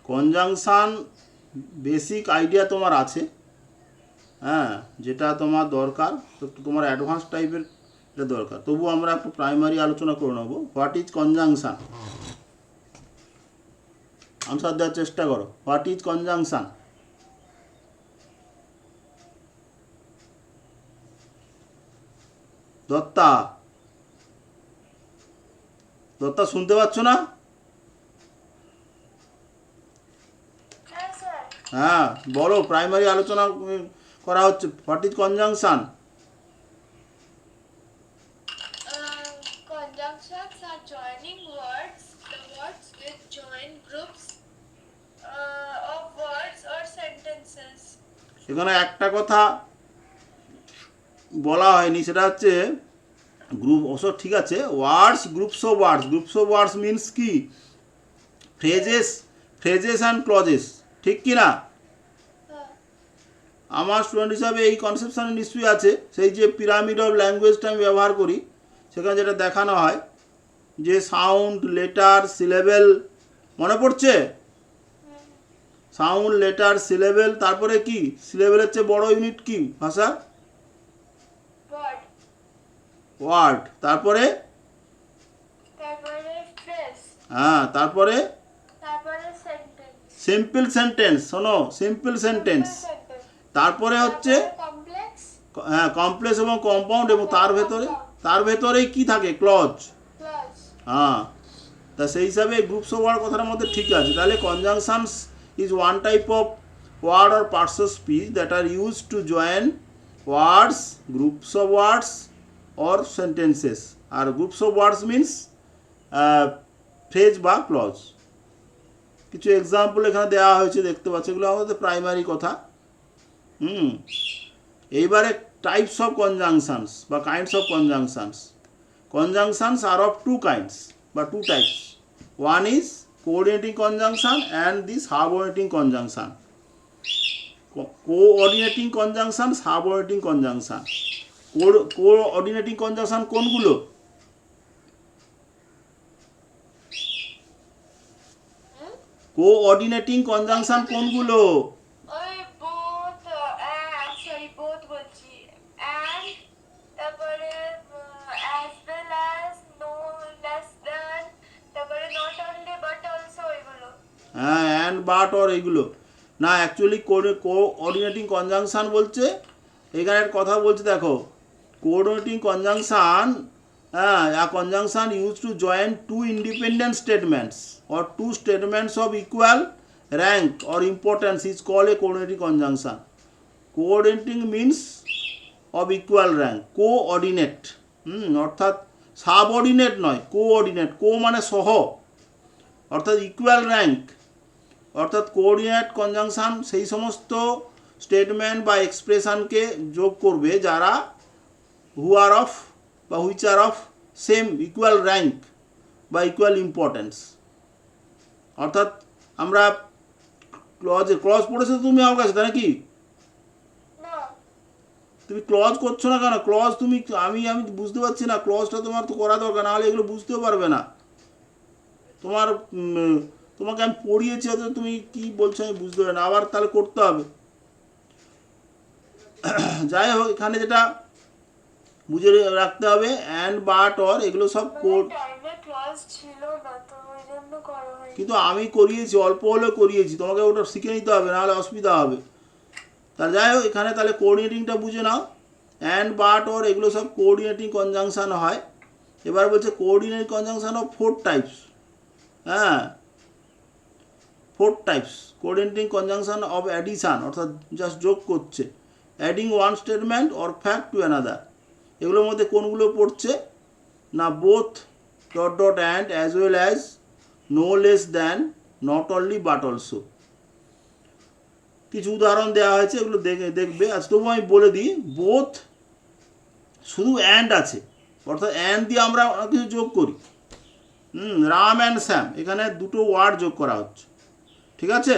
Conjunction basic idea তোমার আছে, হ্যাঁ, যেটা তোমার দরকার, একটু তোমার অ্যাডভান্স টাইপের এটা দরকার। তবু আমরা একটু প্রাইমারি আলোচনা করে নেবো। What is conjunction? আনসার দেওয়ার চেষ্টা করো। What is conjunction? Dutta, Dutta শুনতে পাচ্ছ না? হ্যাঁ বলো, প্রাইমারি আলোচনা করা হচ্ছে। What is conjunction? Conjunctions are joining words, the words which join groups of words or sentences. এখানে একটা কথা বলা হয়নি, সেটা হচ্ছে গ্রুপ অবশ্য ঠিক আছে, words, groups of words. Groups of words means কি? ফ্রেজেস, ফ্রেজেস অ্যান্ড ক্লজেস, ঠিক কি না? আমার স্টুডেন্ট হিসাবে এই কনসেপশানে নিশ্চয়ই আছে। সেই যে পিরামিড অফ ল্যাঙ্গুয়েজটা আমি ব্যবহার করি, সেখানে যেটা দেখানো হয় যে সাউন্ড, লেটার, সিলেবেল, মনে পড়ছে? সাউন্ড, লেটার, সিলেবেল, তারপরে কি? সিলেবেলের চেয়ে বড় ইউনিট কি ভাষা? ওয়ার্ড। তারপরে হ্যাঁ, তারপরে সিম্পল সেন্টেন্স। শোনো, সিম্পল সেন্টেন্স। তারপরে হচ্ছে হ্যাঁ কমপ্লেক্স এবং কম্পাউন্ড, এবং তার ভেতরেই কি থাকে? ক্লজ। হ্যাঁ, তা সেই হিসাবে গ্রুপস অফ ওয়ার্ড কথার মধ্যে ঠিক আছে। তাহলে conjunctions is one type of word or parts of speech that are use to join words, groups of words or sentences. আর groups of words means phrase বা ক্লজ। কিছু এক্সাম্পল এখানে দেওয়া হয়েছে, দেখতে পাচ্ছ, এগুলো আমাদের প্রাইমারি কথা। এইবারে টাইপস অফ কনজাংশনস বা kinds of conjunctions. Conjunctions are of two kinds বা two types. One is coordinating conjunction and the subordinating conjunction. Coordinating conjunction, subordinating conjunction. Coordinating conjunction কোনগুলো? কোঅর্ডিনেটিং কনজাংশন কোনগুলো? হ্যাঁ, অ্যান্ড, বাট, অর, এগুলো না। Actually coordinating conjunction বলছে, এখানে কথা বলছে দেখো, কোঅর্ডিনেটিং কনজাংশন, হ্যাঁ, a conjunction used to join two independent statements or two statements of equal rank or importance is called a coordinating conjunction. Coordinating means of equal rank. Coordinate অর্থাৎ subordinate নয়, coordinate. কো মানে সহ, অর্থাৎ equal rank. অর্থাৎ coordinate conjunction সেই সমস্ত statement বা এক্সপ্রেশনকে যোগ করবে যারা হু আর অফ বা which are of same equal rank বা ইকুয়াল ইম্পর্টেন্স। অর্থাৎ আমরা ক্লজ পড়েছো তুমি আমার কাছে, তাই নাকি? তুমি ক্লজ করছো না কেন? ক্লজ তুমি আমি বুঝতে পারছি না। ক্লজটা তোমার তো করা দরকার, নাহলে এগুলো বুঝতেও পারবে না। তোমাকে আমি পড়িয়েছি, অত তুমি কি বলছো আমি বুঝতে পারি না, আবার তাহলে করতে হবে। যাই হোক, এখানে যেটা বুঝে রাখতে হবে, অ্যান্ড, বাট, অর, এগুলো সব কোড। কিন্তু আমি করিয়েছি, অল্প হলেও করিয়েছি, তোমাকে ওটা শিখে নিতে হবে, নাহলে অসুবিধা হবে। তা যাই হোক, এখানে তাহলে কোঅর্ডিনেটিংটা বুঝে নাও। অ্যান্ড, বাট, অর, এগুলো সব কোঅর্ডিনেটিং কনজাংশন হয়। এবার বলছে কোঅর্ডিনেটিং কনজাংশন অফ 4 টাইপস। হ্যাঁ, 4 types. Coordinating conjunction of addition, অর্থাৎ জাস্ট যোগ করছে, adding one statement or fact to another. এগুলোর মধ্যে কোনগুলো পড়ছে না? Both, dot dot and, as well as, no less than, not only, but also. কিছু উদাহরণ দেওয়া হয়েছে, এগুলো দেখবে। আজ তবু আমি বলে দিই, বোথ শুধু অ্যান্ড আছে, অর্থাৎ অ্যান্ড দিয়ে আমরা কিছু যোগ করি। রাম অ্যান্ড শ্যাম, এখানে দুটো ওয়ার্ড যোগ করা হচ্ছে, ঠিক আছে?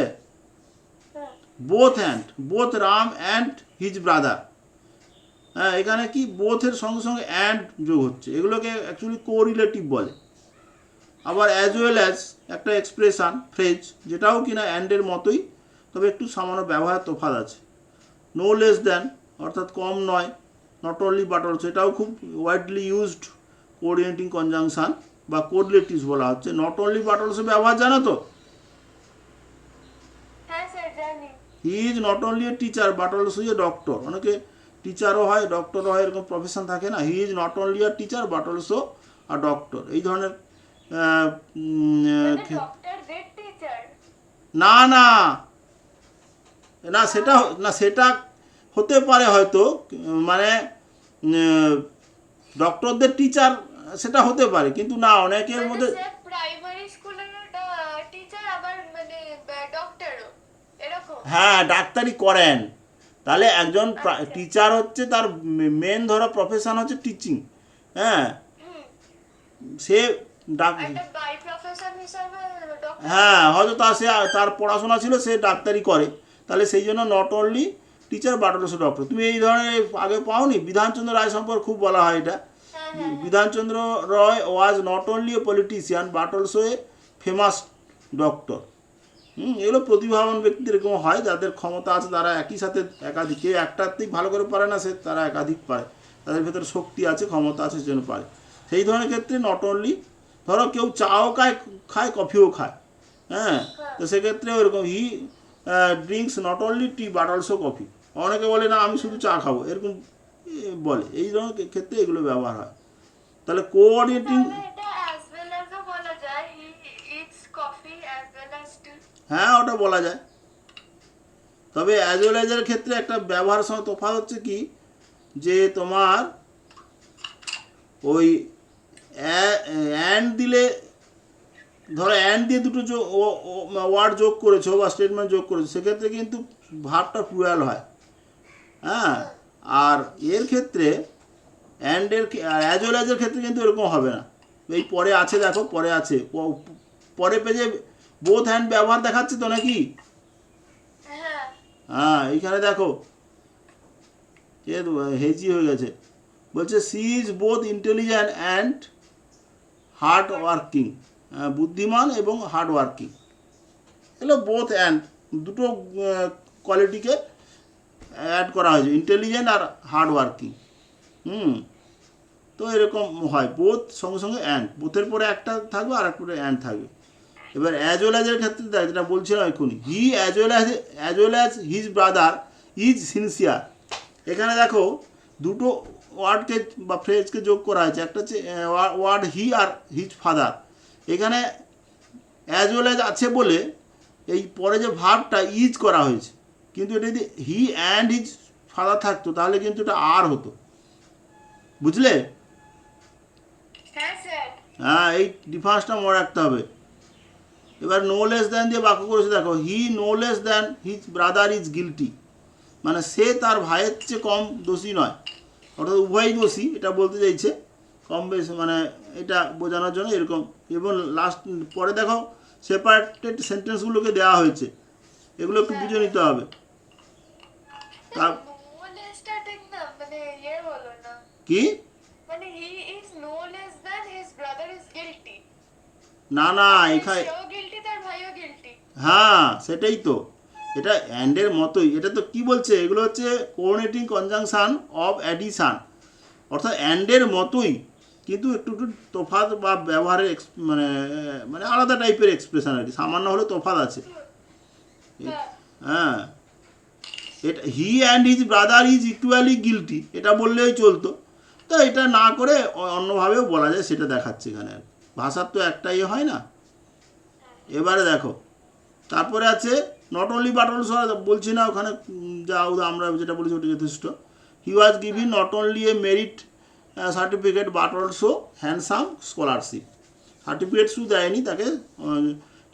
Both and, both Ram and his brother. হ্যাঁ, এখানে কি বোথের সঙ্গে সঙ্গে অ্যান্ড যোগ হচ্ছে, এগুলোকে অ্যাকচুয়ালি কোরিলেটিভ বলে। আবার অ্যাজ ওয়েল অ্যাজ, একটা এক্সপ্রেশান ফ্রেজ, যেটাও কিনা অ্যান্ডের মতোই, তবে একটু সামান্য ব্যবহার তফাৎ আছে। নো লেস দ্যান অর্থাৎ কম নয়, নট অনলি বাট অলসো, এটাও খুব ওয়াইডলি ইউজড কোঅর্ডিনেটিং কনজাংশন বা কোডলেটিভস বলা হচ্ছে। নট অনলি বাট অলসো ব্যবহার জানো তো? হ্যাঁ স্যার জানি। হি is not only a teacher but also a doctor. অনেকে টিচারও হয়, ডক্টরও হয়, এরকম প্রফেশন থাকে না। হি is not only a teacher but also a doctor, এই ধরনের মানে ডক্টর গ্রেট টিচার? না না না, সেটা না, সেটা হতে পারে হয়তো, মানে ডক্টরদের টিচার সেটা হতে পারে, কিন্তু না, অনেকের মধ্যে স্যার প্রাইমারি স্কুলের টিচার আবার মানে ডক্টরও এরকম? হ্যাঁ, ডাক্তারি করেন। তাহলে একজন আচ্ছা। টিচার হচ্ছে তার মেন ধরো প্রফেশন হচ্ছে টিচিং। হ্যাঁ, হুম, সে একটা বাই প্রফেশন হিসাবে ডক্টর। হ্যাঁ, হয়তো তার পড়াশোনা ছিল, সে ডাক্তারি করে, তাহলে সেই জন্য not only teacher but also doctor. তুমি এই ধরনের আগে পাওনি? বিধানচন্দ্র রায় সম্পর্কে খুব বলা হয় এটা। হ্যাঁ হ্যাঁ Bidhan Chandra Roy was not only a politician but also a famous doctor. এগুলো প্রতিভাবান ব্যক্তি এরকম হয়, যাদের ক্ষমতা আছে, তারা একই সাথে একাধিক, কেউ একটাতেই ভালো করে পারে না, সে তারা একাধিক পারে, তাদের ভেতরে শক্তি আছে, ক্ষমতা আছে, সেজন্য পারে। সেই ধরনের ক্ষেত্রে নট অনলি, ধরো কেউ চাও খায়, কফিও খায়, হ্যাঁ, তো সেক্ষেত্রে ওরকম he drinks not only T but also coffee. অনেকে বলে না আমি শুধু চা খাবো, এরকম বলে, এই ধরনের ক্ষেত্রে এগুলো ব্যবহার হয়। তাহলে কোঅর্ডিনেটিং, তাহলে এটা অ্যাজ ওয়েল অ্যাজ বলা যায়, he eats coffee as well as tea. হ্যাঁ, ওটা বলা যায়। তবে অ্যাজ ওয়েল অ্যাজের ক্ষেত্রে একটা ব্যবহারের সময় তফাৎ হচ্ছে কি, যে তোমার ওই অ্যান্ড দিলে, ধরো অ্যান্ড দিয়ে দুটো ওয়ার্ড যোগ করেছো বা স্টেটমেন্ট যোগ করেছো, সেক্ষেত্রে কিন্তু ভার্বটা প্লুরাল হয়। হ্যাঁ, আর এর ক্ষেত্রে অ্যান্ডের অ্যাজ ওয়েল অ্যাজের ক্ষেত্রে কিন্তু এরকম হবে না। এই পরে আছে, দেখো পরে আছে, পরে পেজে বোথ হ্যান্ড ব্যবহার দেখাচ্ছে তো নাকি? হ্যাঁ হ্যাঁ, এইখানে দেখো এ হেজি হয়ে গেছে, বলছে she is both intelligent and hard working, বুদ্ধিমান এবং হার্ড ওয়ার্কিং। এগুলো বোথ অ্যান্ড, দুটো কোয়ালিটিকে অ্যাড করা হয়েছে, ইন্টেলিজেন্ট আর হার্ড ওয়ার্কিং। তো এরকম হয়, বোথ সঙ্গে সঙ্গে অ্যান্ড, বোথের পরে একটা থাকবে আর একটা অ্যান্ড থাকবে। এবার অ্যাজ ওয়েল অ্যাজের ক্ষেত্রে দেখ, যেটা বলছিলাম এক্ষুনি, হি as well as his brother is sincere. এখানে দেখো দুটো ওয়ার্ডকে বা ফ্রেজকে যোগ করা হয়েছে, একটা হচ্ছে ওয়ার্ড হি আর হিজ ফাদার। এখানে অ্যাজ ওয়েল অ্যাজ আছে বলে এই পরে যে ভার্বটা ইজ করা হয়েছে, কিন্তু এটা যদি হি অ্যান্ড হিজ ফাদার থাকতো তাহলে কিন্তু এটা আর হতো, বুঝলে? হ্যাঁ স্যার। হ্যাঁ, এই ডিফারেন্সটা মনে রাখতে হবে। এবার নো লেস দ্যান দিয়ে বাক্য করেছে, দেখো he no less than his brother is guilty, মানে সে তার ভাইয়ের চেয়ে কম দোষী নয়, অর্থাৎ উভয়ই দোষী, এটা বলতে চাইছে কম বেশি, মানে এটা বোঝানোর জন্য এরকম। এবং লাস্ট পরে দেখো সেপারেটেড সেন্টেন্সগুলোকে দেওয়া হয়েছে, এগুলো একটু বুঝে নিতে হবে। তার নো লেসটা ঠিক না, মানে ইয়ে হলো না, কি? মানে he is no less than his brother is guilty. না না, এখানে সেও গিলটি, তার ভাইও গিলটি। হ্যাঁ, সেটাই তো, এটা অ্যান্ডের মতোই। এটা তো কি বলছে, এগুলো হচ্ছে কোঅর্ডিনেটিং কনজাংশন অফ অ্যাডিশান, অর্থাৎ অ্যান্ডের মতোই, কিন্তু একটু একটু তফাৎ বা ব্যবহারের মানে মানে আলাদা টাইপের এক্সপ্রেশন আর কি, সামান্য হলে তফাৎ আছে। হ্যাঁ হ্যাঁ, এটা he and his brother is equally guilty, এটা বললেই চলতো, তো এটা না করে অন্যভাবেও বলা যায়, সেটা দেখাচ্ছে এখানে। আর ভাষার তো একটাই হয় না। এবারে দেখো, তারপরে আছে নট অনলি বাট অলসো, বলছি না ওখানে, যা আমরা যেটা বলেছি ওটা যথেষ্ট। He was giving not only a merit certificate but also handsome scholarship. Certificate শুধু দেয়নি, তাকে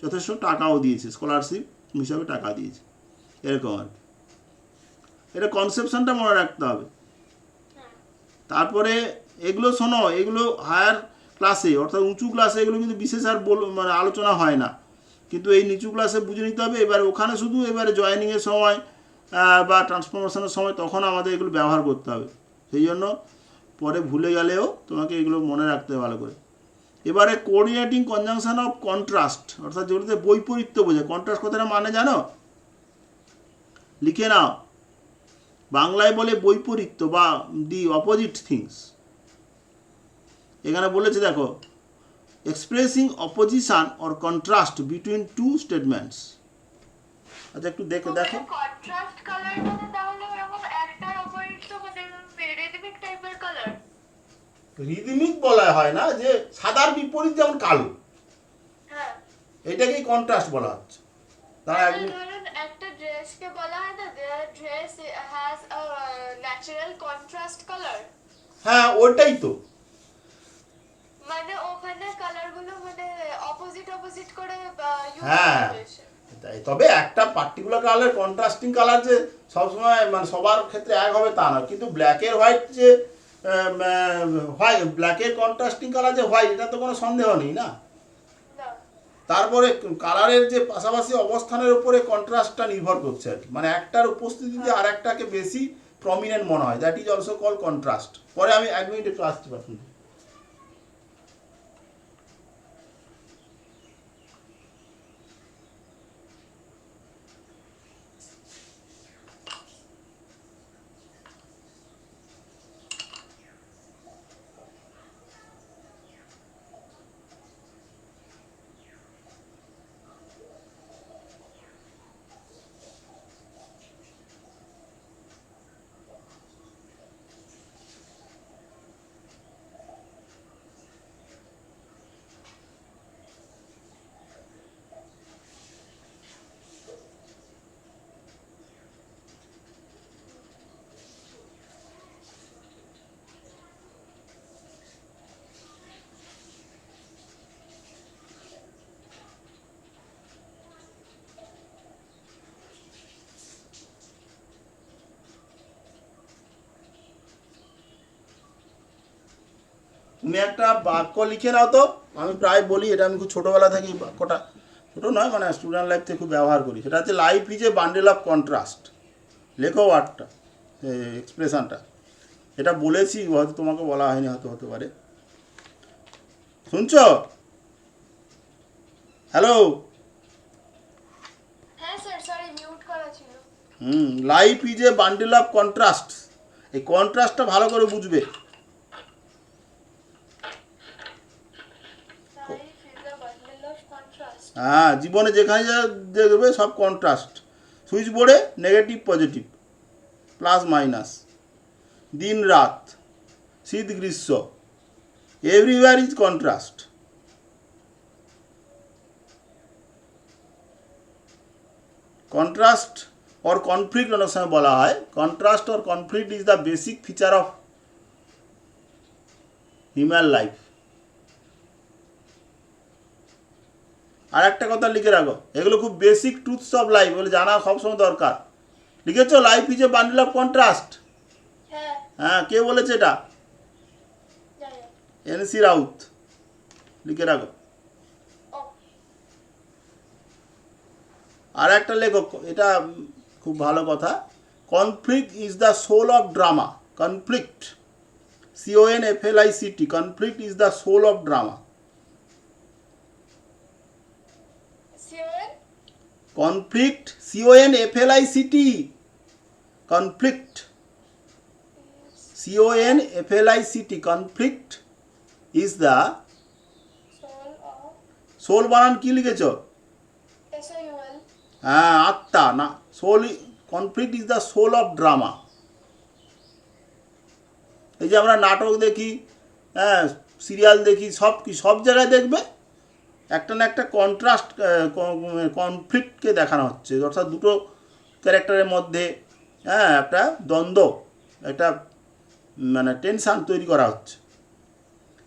যথেষ্ট টাকাও দিয়েছে, স্কলারশিপ হিসাবে টাকা দিয়েছে, এরকম আর কি। এটা কনসেপশনটা মনে রাখতে হবে। তারপরে এগুলো শোনো, এগুলো হায়ার ক্লাসে অর্থাৎ উঁচু ক্লাসে এগুলো কিন্তু বিশেষ আর মানে আলোচনা হয় না, কিন্তু এই নিচু ক্লাসে বুঝে নিতে হবে। এবার ওখানে শুধু এবারে জয়েনিংয়ের সময় বা ট্রান্সফরমেশনের সময় তখন আমাদের এগুলো ব্যবহার করতে হবে, সেই জন্য পরে ভুলে গেলেও তোমাকে এগুলো মনে রাখতে হবে ভালো করে। এবারে কোঅর্ডিনেটিং কনজাংশন অফ কন্ট্রাস্ট, অর্থাৎ যেগুলোতে বৈপরীত্য বোঝায়। কন্ট্রাস্ট কথাটা মানে জানো? লিখে নাও, বাংলায় বলে বৈপরীত্য বা দি অপোজিট থিংস। এখানে বলেছে দেখো, expressing opposition or contrast between two statements. আচ্ছা একটু দেখো দেখো। কন্ট্রাস্ট কালার মানে তাহলে এরকম একটার অপোজিট মানে রিদমিক টাইপের কালার। রিদমিক বলা হয় না, যে সাদার বিপরীত যেমন কালো, হ্যাঁ, এটাকেই কন্ট্রাস্ট বলা হচ্ছে। তারা ধরুন একটা ড্রেসকে বলা হয় না, their dress has a natural contrast colour. হ্যাঁ ওটাই তো। মানে ওখানে কালারগুলো মানে অপোজিট অপোজিট করে ইউজ হ্যাঁ। করা হয়েছে। তবে একটা পার্টিকুলার কালার কন্ট্রাস্টিং কালার যে সবসময় মানে সবার ক্ষেত্রে এক হবে তা নয়, কিন্তু ব্ল্যাকের হোয়াইট যে হোয়াইট, ব্ল্যাকের কন্ট্রাস্টিং কালার যে হোয়াইট, এটা তো কোনো সন্দেহ নেই না। না, তারপরে কালারের যে পাশাপাশি অবস্থানের উপরে কন্ট্রাস্টটা নির্ভর করছে আর কি, মানে একটার উপস্থিতিতে আর একটাকে বেশি প্রমিনেন্ট মনে হয়, that is also call contrast. পরে আমি 1 মিনিট একটু আসতে পারছি। তুমি একটা বাক্য লিখে নাও তো। আমি প্রায় বলি এটা, আমি খুব ছোটোবেলা থেকেই বাক্যটা, ছোটো নয় মানে স্টুডেন্ট লাইফ থেকে খুব ব্যবহার করি। সেটা হচ্ছে life is a bundle of contrast. লেখো ওয়ার্ডটা, এক্সপ্রেশনটা। এটা বলেছি, হয়তো তোমাকে বলা হয়নি, হয়তো হতে পারে। শুনছো? হ্যালো। হ্যাঁ স্যার, সরি মিউট করা ছিল। Life is a bundle of contrast. এই কন্ট্রাস্টটা ভালো করে বুঝবে। Life is a bundle of contrast. হ্যাঁ, জীবনে যেখানে যা দেখবে সব কন্ট্রাস্ট। সুইচ বোর্ডে নেগেটিভ পজিটিভ, প্লাস মাইনাস, দিন রাত, শীত গ্রীষ্ম, everywhere is contrast. Contrast or conflict অনেক সময় বলা হয়। Contrast or conflict is the basic feature of human life. আর একটা কথা লিখে রাখো, এগুলো খুব বেসিক ট্রুথস অফ লাইফ, বলে জানা সবসময় দরকার। লিখেছো life is a bundle of contrast? হ্যাঁ, হ্যাঁ, কে বলেছে এটা? জানি। এনসি রাউত। লিখে রাখো। ও, আর একটা লেখো, এটা খুব ভালো কথা। Conflict is the soul of drama. Conflict, CONFLICT, conflict is the soul of drama. Sure? Conflict, CONFLICT, conflict, CONFLICT, conflict is the soul of soul. বানান কি লিখেছো? SOUL। হ্যাঁ, আত্মা না, soul. Conflict is the soul of drama. এই যে আমরা নাটক দেখি, হ্যাঁ, সিরিয়াল দেখি, সব জায়গায় দেখবে একটা না একটা কন্ট্রাস্ট, কনফ্লিক্টকে দেখানো হচ্ছে, অর্থাৎ দুটো ক্যারেক্টারের মধ্যে হ্যাঁ একটা দ্বন্দ্ব, একটা মানে টেনশান তৈরি করা হচ্ছে।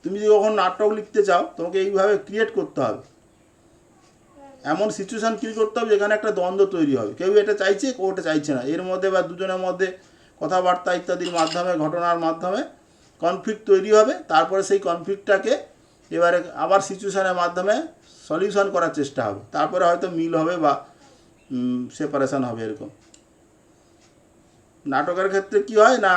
তুমি যদি কখন নাটক লিখতে চাও, তোমাকে এইভাবে ক্রিয়েট করতে হবে, এমন সিচুয়েশান ক্রিয়েট করতে হবে যেখানে একটা দ্বন্দ্ব তৈরি হবে। কেউ এটা চাইছে, কেউ ওটা চাইছে না, এর মধ্যে বা দুজনের মধ্যে কথাবার্তা ইত্যাদির মাধ্যমে, ঘটনার মাধ্যমে কনফ্লিক্ট তৈরি হবে। তারপরে সেই কনফ্লিক্টটাকে এবারে আবার সিচুয়েশানের মাধ্যমে সলিউশন করার চেষ্টা হবে, তারপরে হয়তো মিল হবে বা সেপারেশান হবে। এরকম নাটকের ক্ষেত্রে কি হয় না,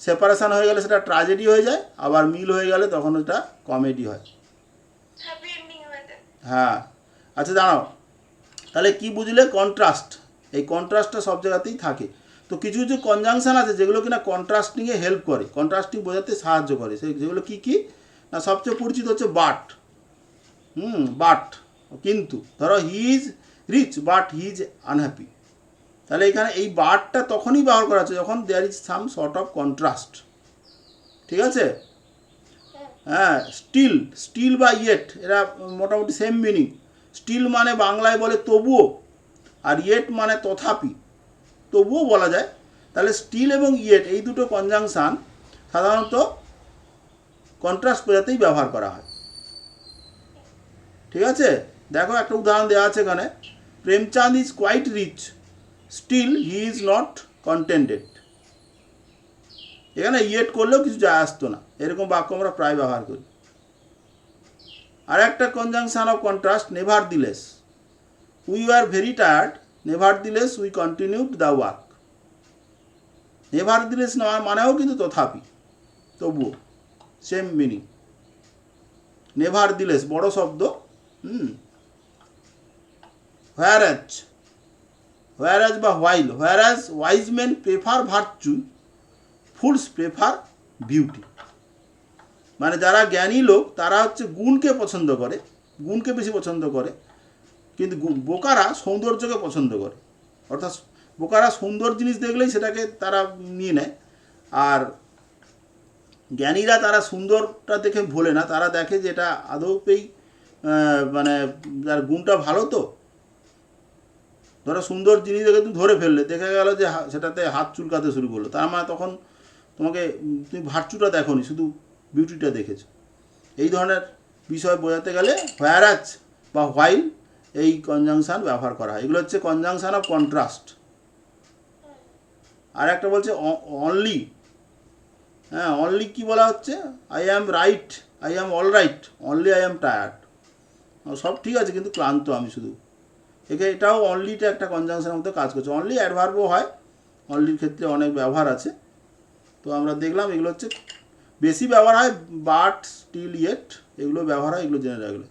সেপারেশান হয়ে গেলে সেটা ট্র্যাজেডি হয়ে যায়, আবার মিল হয়ে গেলে তখন ওটা কমেডি হয়। হ্যাঁ, আচ্ছা দাঁড়াও, তাহলে কি বুঝলে? কন্ট্রাস্ট, এই কন্ট্রাস্টটা সব জায়গাতেই থাকে। তো কিছু কিছু কনজাংশন আছে যেগুলো কিনা কন্ট্রাস্টিংয়ে হেল্প করে, কন্ট্রাস্টিং বোঝাতে সাহায্য করে। যেগুলো কি কি না, সবচেয়ে পরিচিত হচ্ছে বাট। বাট, কিন্তু ধরো he is rich but he is unhappy, তাহলে এখানে এই বাটটা তখনই ব্যবহার করা হচ্ছে যখন there is some sort of contrast. ঠিক আছে? হ্যাঁ, স্টিল, স্টিল বা ইয়েট এরা মোটামুটি সেম মিনিং। স্টিল মানে বাংলায় বলে তবুও, আর ইয়েট মানে তথাপি, তবুও বলা যায়। তাহলে স্টিল এবং ইয়েট এই দুটো কনজাংশন সাধারণত কন্ট্রাস্ট বোঝাতেই ব্যবহার করা হয়। ঠিক আছে? দেখো একটা উদাহরণ দেওয়া আছে এখানে, Premchand is quite rich still he is not contented. এখানে ইয়েট করলেও কিছু যায় আসতো না, এরকম বাক্য আমরা প্রায় ব্যবহার করি। আর একটা conjunction of contrast, nevertheless, we are very tired nevertheless we continued the work. Nevertheless মানেও কিন্তু তথাপি, তবুও, সেম মিনিং। নেভার দিলেস বড় শব্দ। হোয়ারাজ, হোয়ারাজ বা while, whereas wise men prefer virtue fools prefer beauty. মানে যারা জ্ঞানী লোক তারা হচ্ছে গুণকে পছন্দ করে, গুণকে বেশি পছন্দ করে, কিন্তু বোকারা সৌন্দর্যকে পছন্দ করে। অর্থাৎ বোকারা সুন্দর জিনিস দেখলেই সেটাকে তারা নিয়ে নেয়, আর জ্ঞানীরা তারা সুন্দরটা দেখে ভোলে না, তারা দেখে যে এটা আদৌপেই মানে যার গুণটা ভালো। তো ধরো সুন্দর জিনিস দেখে তুমি ধরে ফেললে, দেখা গেল যে সেটাতে হাত চুলকাতে শুরু করলো, তার মানে তখন তোমাকে, তুমি ভার্চুটা দেখো নি, শুধু বিউটিটা দেখেছো। এই ধরনের বিষয় বোঝাতে গেলে হোয়ারাজ বা হোয়াইল এই কনজাংশন ব্যবহার করা হয়। এগুলো হচ্ছে কনজাংশন অফ কন্ট্রাস্ট। আর একটা বলছে অনলি। হ্যাঁ, অনলি কি বলা হচ্ছে? I am right, I am all right, only I am tired. সব ঠিক আছে কিন্তু ক্লান্ত আমি শুধু। এটাও অনলিটা একটা কনজাংশনের মধ্যে কাজ করছে। অনলি অ্যাডভার্বও হয়, অনলির ক্ষেত্রে অনেক ব্যবহার আছে। তো আমরা দেখলাম এগুলো হচ্ছে বেশি ব্যবহার হয়, বাট, স্টিল, ইয়েট এগুলো ব্যবহার হয়, এগুলো জেনে রাখলে।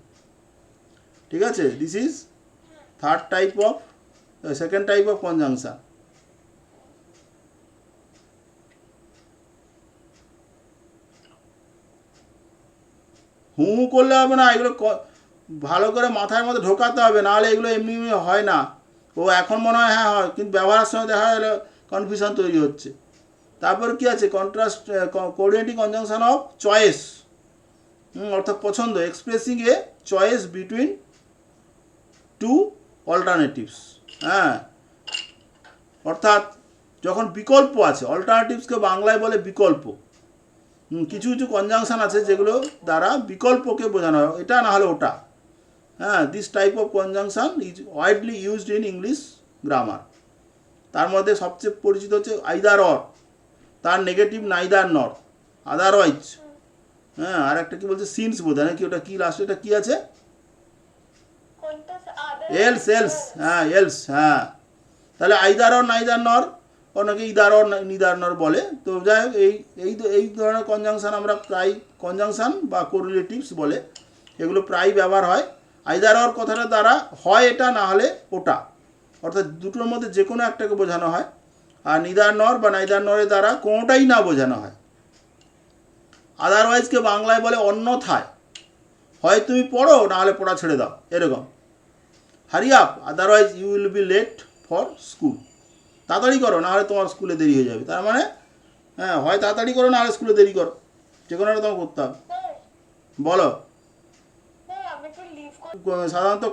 ঠিক আছে? This is third type of, second type of conjunction. হু হু করলে হবে না, এগুলো ভালো করে মাথার মধ্যে ঢোকাতে হবে, নাহলে এগুলো এমনি এমনি হয় না। ও এখন মনে হয় হ্যাঁ হয়, কিন্তু ব্যবহারের সময় দেখা গেলে কনফিউশন তৈরি হচ্ছে। তারপর কি আছে? Contrast, coordinating conjunction of choice, অর্থাৎ পছন্দ, expressing a choice between two alternatives. হ্যাঁ, অর্থাৎ যখন বিকল্প আছে, অল্টারনেটিভসকে বাংলায় বলে বিকল্প। কিছু কিছু কনজাংশন আছে যেগুলো দ্বারা বিকল্পকে বোঝানো হয়, এটা না হলে ওটা। হ্যাঁ, this type of conjunction is widely used in English grammar. তার মধ্যে সবচেয়ে পরিচিত হচ্ছে আইদার অর, তার নেগেটিভ নাইদার নর, আদারওয়াইজ। হ্যাঁ, আর একটা কি বলছে? সিন্স বোধহয় নাকি, ওটা কি লাস্টে এটা কি আছে? এলস, এলস, হ্যাঁ এলস। হ্যাঁ, তাহলে আইদার অর নাইদার নর, অনেকে ইদার অর নিদার নর বলে। তো যাই হোক, এই ধরনের কনজাংশন আমরা প্রায়, কনজাংশন বা কোরিলেটিভস বলে, এগুলো প্রায় ব্যবহার হয়। আইদার অর কথাটা দ্বারা হয় এটা না হলে ওটা, অর্থাৎ দুটোর মধ্যে যে কোনো একটাকে বোঝানো হয়। আর নিদার নর বা নাইদার নরের দ্বারা কোনোটাই না বোঝানো হয়। আদারওয়াইজকে বাংলায় বলে অন্যথায়, হয় তুমি পড়ো না হলে পড়া ছেড়ে দাও, এরকম। Hurry up otherwise you will be late for school, তাড়াতাড়ি করো না হলে তোমার স্কুলে দেরি হয়ে যাবে। তার মানে হ্যাঁ, হয় তাড়াতাড়ি করো না হলে স্কুলে দেরি করো, যে কোনো একটা তোমার করতে হবে। বলো। সাধারণত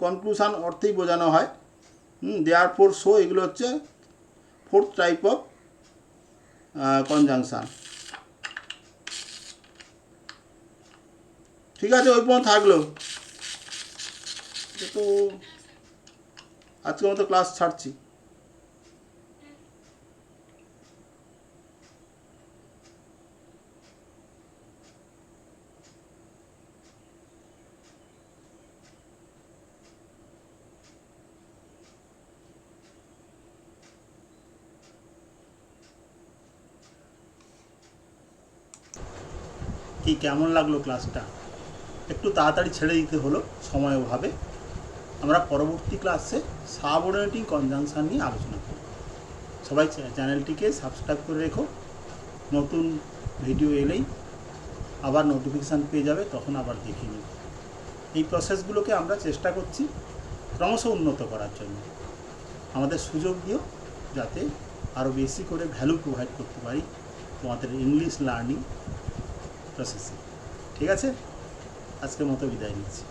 কনক্লুশন অর্থেই বোঝানো হয়। দেয়ার ফোর, সো, এগুলো হচ্ছে ফোর্থ টাইপ অফ কনজাংশন। ঠিক আছে, ওই পর্যন্ত থাকলো। তো আজকের মতো ক্লাস ছাড়ছি। কি কেমন লাগলো ক্লাসটা? একটু তাড়াতাড়ি ছেড়ে দিতে হলো সময় অভাবে। আমরা পরবর্তী ক্লাসে সাবঅর্ডিনেটিং কনজাংশন নিয়ে আলোচনা করব। সবাই চ্যানেলটিকে সাবস্ক্রাইব করে রেখো, নতুন ভিডিও এলেই আবার নোটিফিকেশান পেয়ে যাবে, তখন আবার দেখে নিও। এই প্রসেসগুলোকে আমরা চেষ্টা করছি ক্রমশ উন্নত করার জন্য। আমাদের সুযোগ দিও যাতে আরও বেশি করে ভ্যালু প্রোভাইড করতে পারি তোমাদের ইংলিশ লার্নিং প্রসেসে। ঠিক আছে, আজকের মতো বিদায় নিচ্ছি।